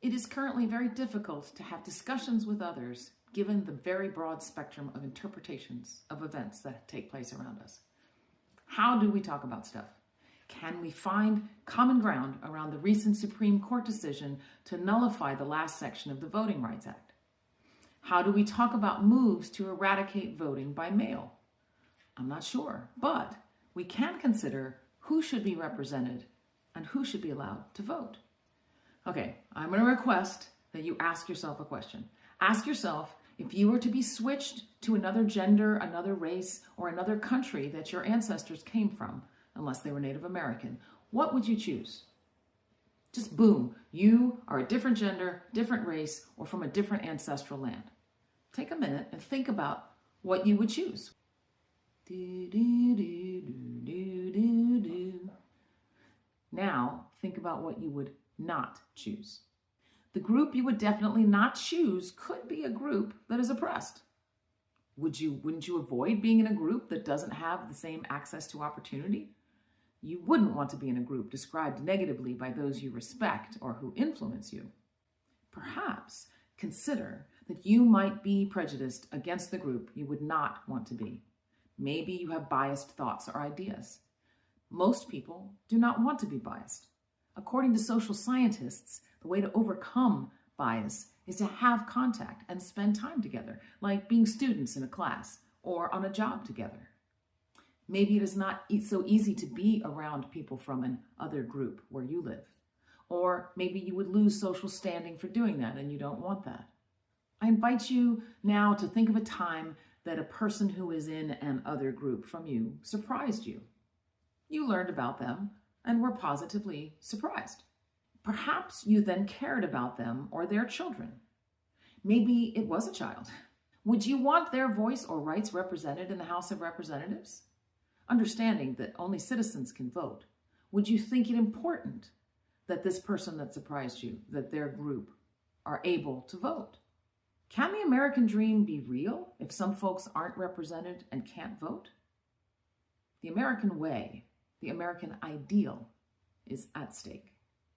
It is currently very difficult to have discussions with others given the very broad spectrum of interpretations of events that take place around us. How do we talk about stuff? Can we find common ground around the recent Supreme Court decision to nullify the last section of the Voting Rights Act? How do we talk about moves to eradicate voting by mail? I'm not sure, but we can consider who should be represented and who should be allowed to vote. Okay, I'm going to request that you ask yourself a question. Ask yourself, if you were to be switched to another gender, another race, or another country that your ancestors came from, unless they were Native American, what would you choose? Just boom, you are a different gender, different race, or from a different ancestral land. Take a minute and think about what you would choose. Now, think about what you would not choose. The group you would definitely not choose could be a group that is oppressed. Wouldn't you avoid being in a group that doesn't have the same access to opportunity? You wouldn't want to be in a group described negatively by those you respect or who influence you. Perhaps consider that you might be prejudiced against the group you would not want to be. Maybe you have biased thoughts or ideas. Most people do not want to be biased. According to social scientists, the way to overcome bias is to have contact and spend time together, like being students in a class or on a job together. Maybe it is not so easy to be around people from an other group where you live. Or maybe you would lose social standing for doing that and you don't want that. I invite you now to think of a time that a person who is in an other group from you surprised you. You learned about them and were positively surprised. Perhaps you then cared about them or their children. Maybe it was a child. Would you want their voice or rights represented in the House of Representatives? Understanding that only citizens can vote, would you think it important that this person that surprised you, that their group, are able to vote? Can the American dream be real if some folks aren't represented and can't vote? The American way, the American ideal, is at stake.